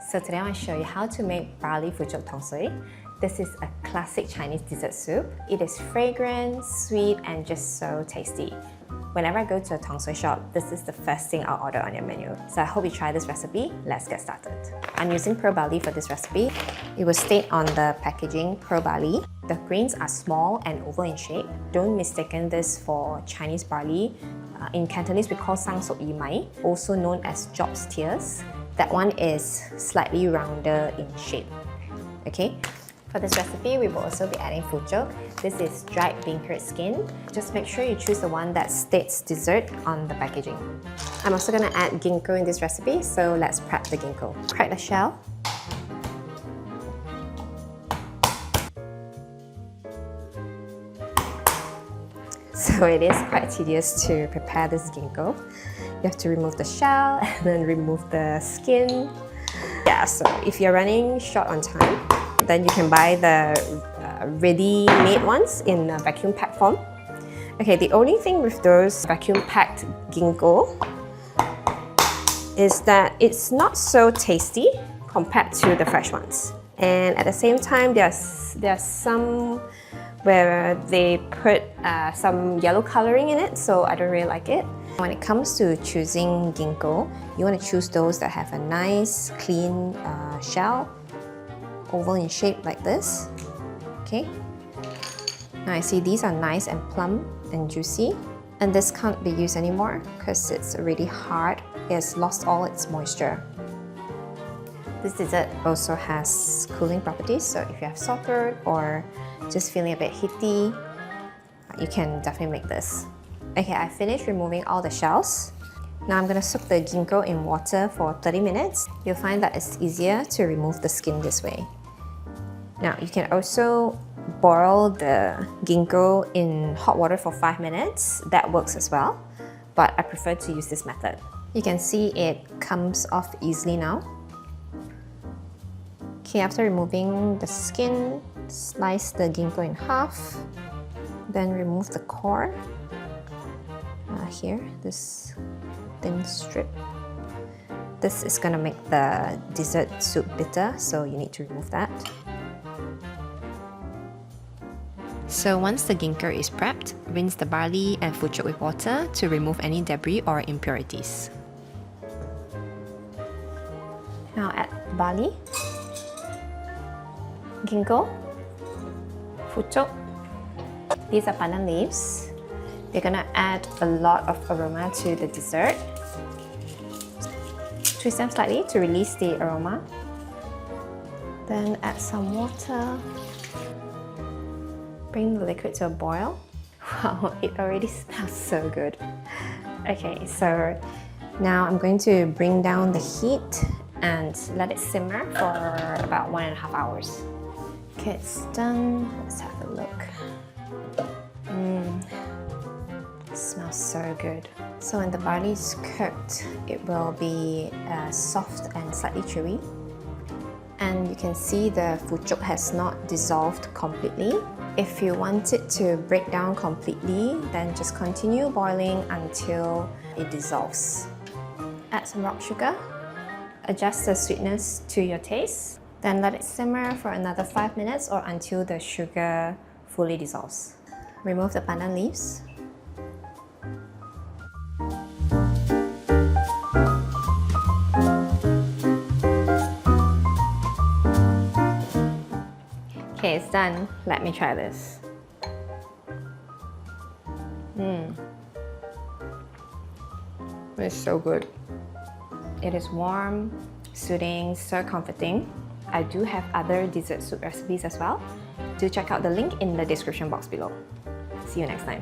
So today I want to show you how to make Barley Fuchuk Tong Sui. This is a classic Chinese dessert soup. It is fragrant, sweet, and just so tasty. Whenever I go to a Tong Sui shop, this is the first thing I'll order on your menu. So I hope you try this recipe. Let's get started. I'm using pearl barley for this recipe. It will state on the packaging pearl barley. The grains are small and oval in shape. Don't mistaken this for Chinese barley. In Cantonese, we call sang sok yi mai, also known as Job's tears. That one is slightly rounder in shape. Okay. For this recipe, we will also be adding fuchuk. This is dried bean curd skin. Just make sure you choose the one that states dessert on the packaging. I'm also going to add ginkgo in this recipe, so let's prep the ginkgo. Crack the shell. So it is quite tedious to prepare this ginkgo. You have to remove the shell and then remove the skin. Yeah, so if you're running short on time, then you can buy the ready-made ones in a vacuum pack form. Okay, the only thing with those vacuum-packed ginkgo is that it's not so tasty compared to the fresh ones. And at the same time, there's some where they put some yellow coloring in it, so I don't really like it. When it comes to choosing ginkgo, you want to choose those that have a nice, clean shell, oval in shape like this. Okay. Now I see these are nice and plump and juicy, and this can't be used anymore because it's already hard. It has lost all its moisture. This dessert also has cooling properties, so if you have sore throat or just feeling a bit heaty, you can definitely make this. Okay, I finished removing all the shells. Now I'm going to soak the ginkgo in water for 30 minutes. You'll find that it's easier to remove the skin this way. Now you can also boil the ginkgo in hot water for 5 minutes. That works as well, but I prefer to use this method. You can see it comes off easily now. Okay, after removing the skin, slice the ginkgo in half, then remove the core. Here, this thin strip. This is going to make the dessert soup bitter, so you need to remove that. So once the ginkgo is prepped, rinse the barley and fuchuk with water to remove any debris or impurities. Now add barley, ginkgo, fuchuk. These are pandan leaves. They're gonna add a lot of aroma to the dessert. Twist them slightly to release the aroma. Then add some water. Bring the liquid to a boil. Wow, it already smells so good. Okay, so now I'm going to bring down the heat and let it simmer for about 1.5 hours. Okay, it's done. Let's have a look. It smells so good. So when the barley is cooked, it will be soft and slightly chewy. And you can see the fuchuk has not dissolved completely. If you want it to break down completely, then just continue boiling until it dissolves. Add some rock sugar. Adjust the sweetness to your taste. Then let it simmer for another 5 minutes or until the sugar fully dissolves. Remove the pandan leaves. Okay, it's done. Let me try this. It's so good. It is warm, soothing, so comforting. I do have other dessert soup recipes as well. Do check out the link in the description box below. See you next time.